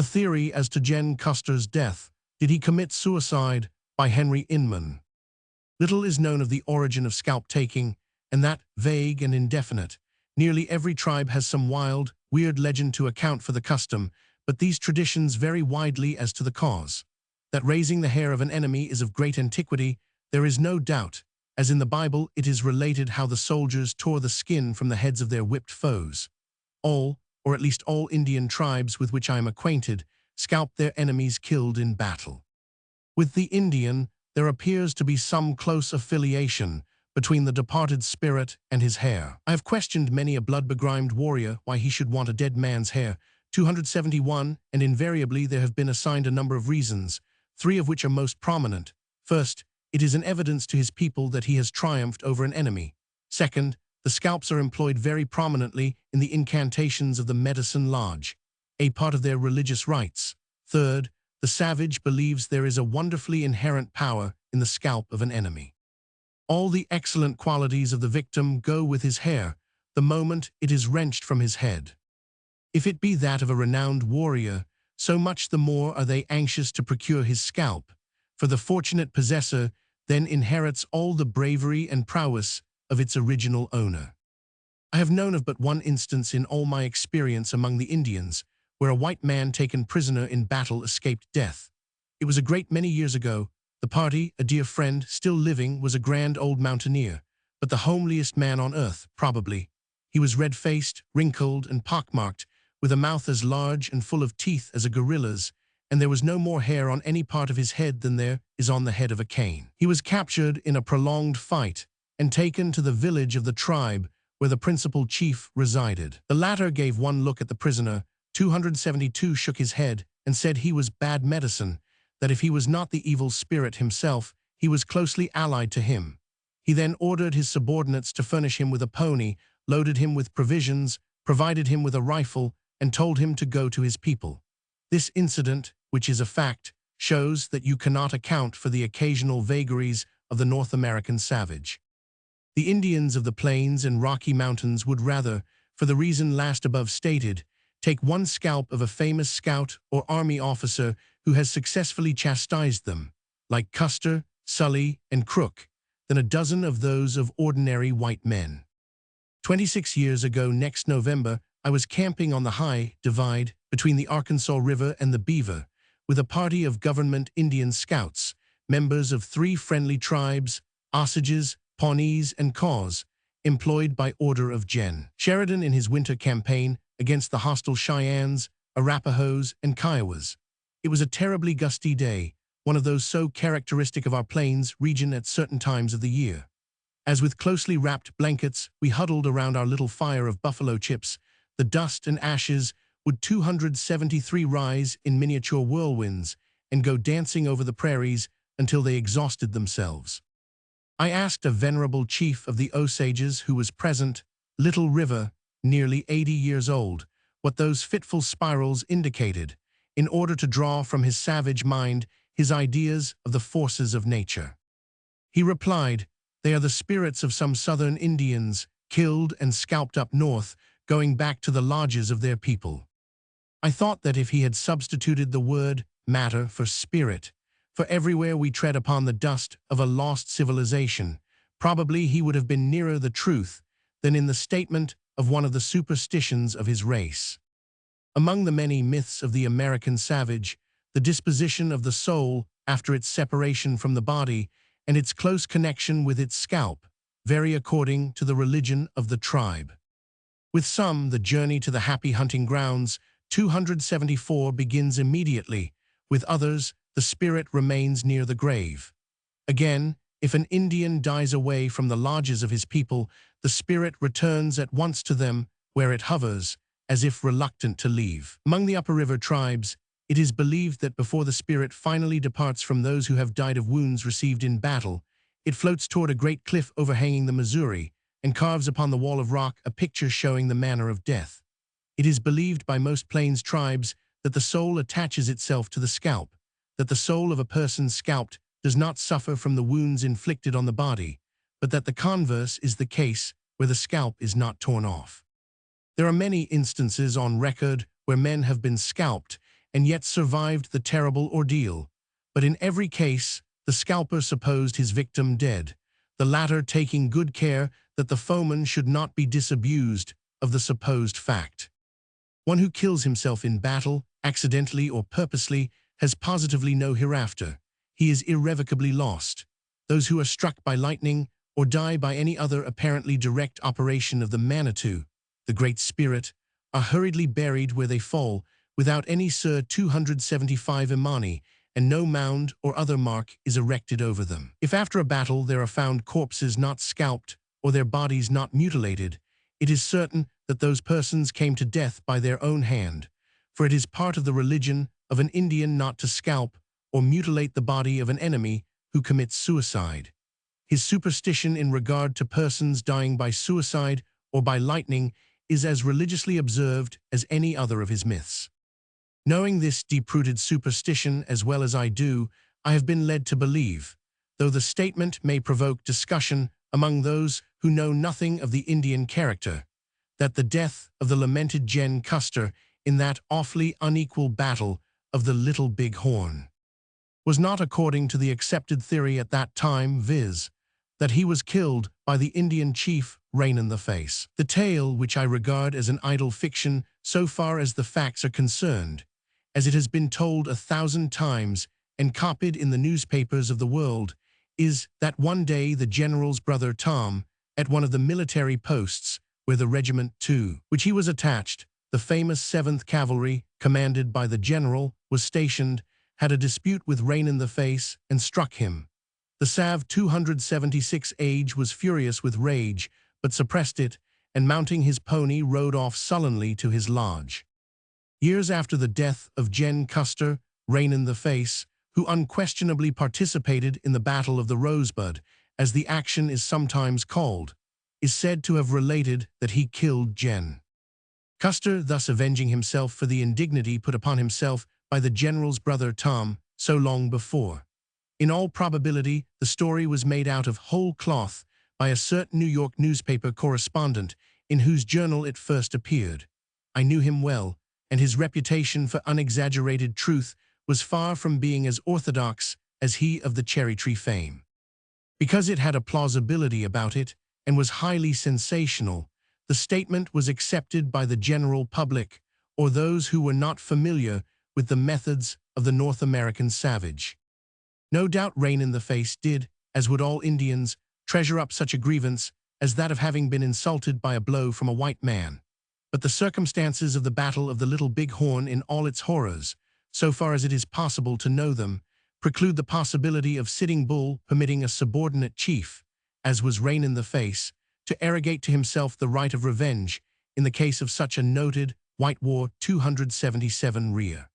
theory as to Custer's death. Did he commit suicide? By Henry Inman. Little is known of the origin of scalp-taking, and that vague and indefinite. Nearly every tribe has some wild, weird legend to account for the custom, but these traditions vary widely as to the cause. That raising the hair of an enemy is of great antiquity, there is no doubt, as in the Bible it is related how the soldiers tore the skin from the heads of their whipped foes. All, or at least all Indian tribes with which I am acquainted, scalp their enemies killed in battle. With the Indian, there appears to be some close affiliation between the departed spirit and his hair. I have questioned many a blood-begrimed warrior why he should want a dead man's hair, 271, and invariably there have been assigned a number of reasons, 3 of which are most prominent. First, it is an evidence to his people that he has triumphed over an enemy. Second, the scalps are employed very prominently in the incantations of the medicine lodge, a part of their religious rites. Third, the savage believes there is a wonderfully inherent power in the scalp of an enemy. All the excellent qualities of the victim go with his hair the moment it is wrenched from his head. If it be that of a renowned warrior, so much the more are they anxious to procure his scalp, for the fortunate possessor then inherits all the bravery and prowess of its original owner. I have known of but one instance in all my experience among the Indians, where a white man taken prisoner in battle escaped death. It was a great many years ago. The party, a dear friend, still living, was a grand old mountaineer, but the homeliest man on earth, probably. He was red-faced, wrinkled, and pockmarked, with a mouth as large and full of teeth as a gorilla's, and there was no more hair on any part of his head than there is on the head of a cane. He was captured in a prolonged fight and taken to the village of the tribe where the principal chief resided. The latter gave one look at the prisoner. 272 shook his head and said he was bad medicine, that if he was not the evil spirit himself, he was closely allied to him. He then ordered his subordinates to furnish him with a pony, loaded him with provisions, provided him with a rifle, and told him to go to his people. This incident, which is a fact, shows that you cannot account for the occasional vagaries of the North American savage. The Indians of the plains and Rocky Mountains would rather, for the reason last above stated, take one scalp of a famous scout or army officer who has successfully chastised them, like Custer, Sully, and Crook, than a dozen of those of ordinary white men. 26 years ago next November, I was camping on the high divide between the Arkansas River and the Beaver, with a party of government Indian scouts, members of 3 friendly tribes, Osages, Pawnees, and Kaws, employed by order of Gen. Sheridan in his winter campaign against the hostile Cheyennes, Arapahoes, and Kiowas. It was a terribly gusty day, one of those so characteristic of our plains region at certain times of the year. As with closely wrapped blankets we huddled around our little fire of buffalo chips, the dust and ashes would 273 rise in miniature whirlwinds and go dancing over the prairies until they exhausted themselves. I asked a venerable chief of the Osages who was present, Little River, nearly 80 years old, what those fitful spirals indicated, in order to draw from his savage mind his ideas of the forces of nature. He replied, "They are the spirits of some southern Indians, killed and scalped up north, going back to the lodges of their people." I thought that if he had substituted the word matter for spirit, for everywhere we tread upon the dust of a lost civilization, probably he would have been nearer the truth than in the statement of one of the superstitions of his race. Among the many myths of the American savage, the disposition of the soul after its separation from the body and its close connection with its scalp vary according to the religion of the tribe. With some, the journey to the happy hunting grounds, 274, begins immediately. With others, the spirit remains near the grave. Again, if an Indian dies away from the lodges of his people, the spirit returns at once to them, where it hovers, as if reluctant to leave. Among the upper river tribes, it is believed that before the spirit finally departs from those who have died of wounds received in battle, it floats toward a great cliff overhanging the Missouri and carves upon the wall of rock a picture showing the manner of death. It is believed by most plains tribes that the soul attaches itself to the scalp, that the soul of a person scalped does not suffer from the wounds inflicted on the body, but that the converse is the case where the scalp is not torn off. There are many instances on record where men have been scalped, and yet survived the terrible ordeal. But in every case, the scalper supposed his victim dead, the latter taking good care that the foeman should not be disabused of the supposed fact. One who kills himself in battle, accidentally or purposely, has positively no hereafter. He is irrevocably lost. Those who are struck by lightning or die by any other apparently direct operation of the Manitou, the Great Spirit, are hurriedly buried where they fall, without any Sir 275 Imani, and no mound or other mark is erected over them. If after a battle there are found corpses not scalped or their bodies not mutilated, it is certain that those persons came to death by their own hand, for it is part of the religion of an Indian not to scalp or mutilate the body of an enemy who commits suicide. His superstition in regard to persons dying by suicide or by lightning is as religiously observed as any other of his myths. Knowing this deep-rooted superstition as well as I do, I have been led to believe, though the statement may provoke discussion among those who know nothing of the Indian character, that the death of the lamented Gen Custer in that awfully unequal battle of the Little Big Horn was not according to the accepted theory at that time, viz., that he was killed by the Indian chief Rain in the Face. The tale, which I regard as an idle fiction so far as the facts are concerned, as it has been told 1,000 times and copied in the newspapers of the world, is that one day the general's brother Tom, at one of the military posts where the regiment to which he was attached, the famous 7th Cavalry, commanded by the general, was stationed, had a dispute with Rain in the Face and struck him. The Sav 276 age was furious with rage, but suppressed it, and mounting his pony rode off sullenly to his lodge. Years after the death of Gen Custer, Rain in the Face, who unquestionably participated in the Battle of the Rosebud, as the action is sometimes called, is said to have related that he killed Gen Custer, thus avenging himself for the indignity put upon himself by the general's brother Tom so long before. In all probability, the story was made out of whole cloth by a certain New York newspaper correspondent in whose journal it first appeared. I knew him well, and his reputation for unexaggerated truth was far from being as orthodox as he of the cherry tree fame. Because it had a plausibility about it and was highly sensational, the statement was accepted by the general public, or those who were not familiar with the methods of the North American savage. No doubt Rain in the Face did, as would all Indians, treasure up such a grievance as that of having been insulted by a blow from a white man. But the circumstances of the Battle of the Little Big Horn in all its horrors, so far as it is possible to know them, preclude the possibility of Sitting Bull permitting a subordinate chief, as was Rain in the Face, to arrogate to himself the right of revenge in the case of such a noted White War 277 rear.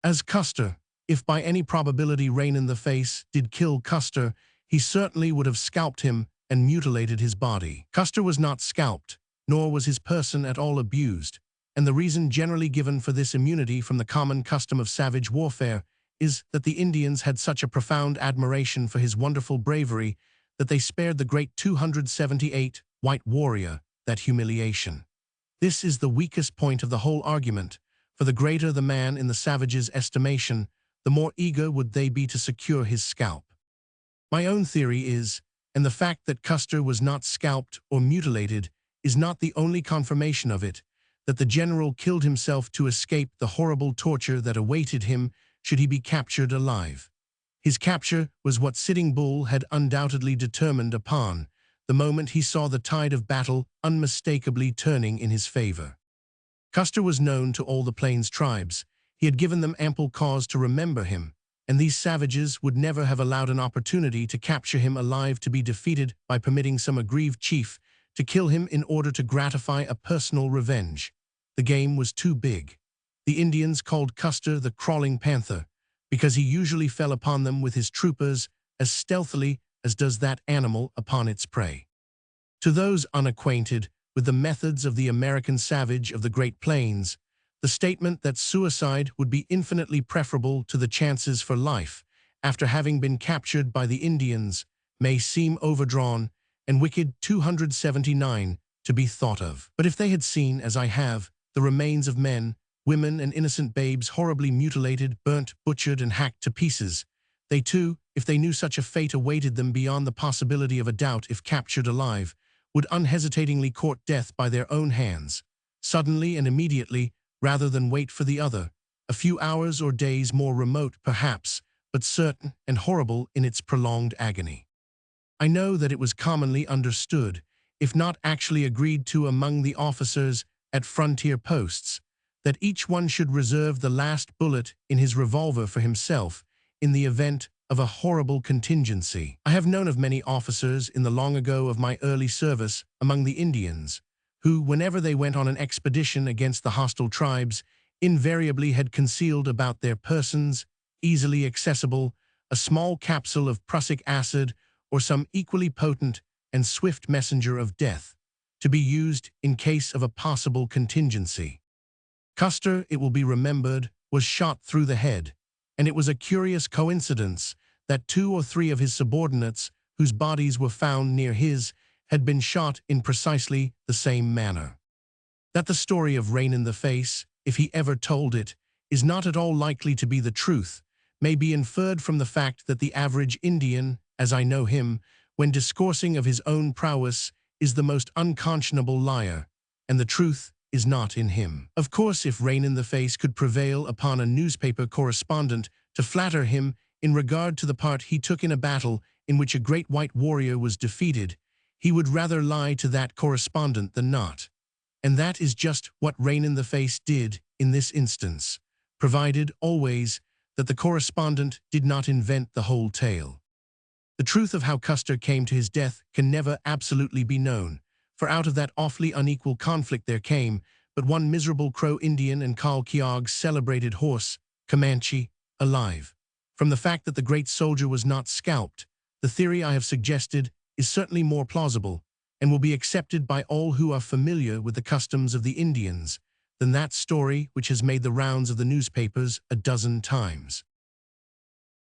As Custer, if by any probability Rain in the Face did kill Custer, he certainly would have scalped him and mutilated his body. Custer was not scalped, nor was his person at all abused, and the reason generally given for this immunity from the common custom of savage warfare is that the Indians had such a profound admiration for his wonderful bravery that they spared the great 278 white warrior that humiliation. This is the weakest point of the whole argument, for the greater the man in the savage's estimation, the more eager would they be to secure his scalp. My own theory is, and the fact that Custer was not scalped or mutilated is not the only confirmation of it, that the general killed himself to escape the horrible torture that awaited him should he be captured alive. His capture was what Sitting Bull had undoubtedly determined upon, the moment he saw the tide of battle unmistakably turning in his favor. Custer was known to all the Plains tribes. He had given them ample cause to remember him, and these savages would never have allowed an opportunity to capture him alive to be defeated by permitting some aggrieved chief to kill him in order to gratify a personal revenge. The game was too big. The Indians called Custer the Crawling Panther, because he usually fell upon them with his troopers as stealthily as does that animal upon its prey. To those unacquainted with the methods of the American savage of the Great Plains, the statement that suicide would be infinitely preferable to the chances for life after having been captured by the Indians may seem overdrawn and wicked 279 to be thought of. But if they had seen, as I have, the remains of men women and innocent babes horribly mutilated, burnt, butchered, and hacked to pieces. They too, if they knew such a fate awaited them beyond the possibility of a doubt if captured alive, would unhesitatingly court death by their own hands, suddenly and immediately, rather than wait for the other, a few hours or days more remote, perhaps, but certain and horrible in its prolonged agony. I know that it was commonly understood, if not actually agreed to among the officers at frontier posts, that each one should reserve the last bullet in his revolver for himself in the event of a horrible contingency. I have known of many officers in the long ago of my early service among the Indians, who, whenever they went on an expedition against the hostile tribes, invariably had concealed about their persons, easily accessible, a small capsule of prussic acid or some equally potent and swift messenger of death, to be used in case of a possible contingency. Custer, it will be remembered, was shot through the head, and it was a curious coincidence that 2 or 3 of his subordinates, whose bodies were found near his, had been shot in precisely the same manner. That the story of Rain in the Face, if he ever told it, is not at all likely to be the truth, may be inferred from the fact that the average Indian, as I know him, when discoursing of his own prowess, is the most unconscionable liar, and the truth is not in him. Of course, if Rain in the Face could prevail upon a newspaper correspondent to flatter him in regard to the part he took in a battle in which a great white warrior was defeated, he would rather lie to that correspondent than not. And that is just what Rain in the Face did in this instance, provided, always, that the correspondent did not invent the whole tale. The truth of how Custer came to his death can never absolutely be known, for out of that awfully unequal conflict there came but one miserable Crow Indian and Kal Keog's celebrated horse, Comanche, alive. From the fact that the great soldier was not scalped, the theory I have suggested is certainly more plausible, and will be accepted by all who are familiar with the customs of the Indians, than that story which has made the rounds of the newspapers a dozen times.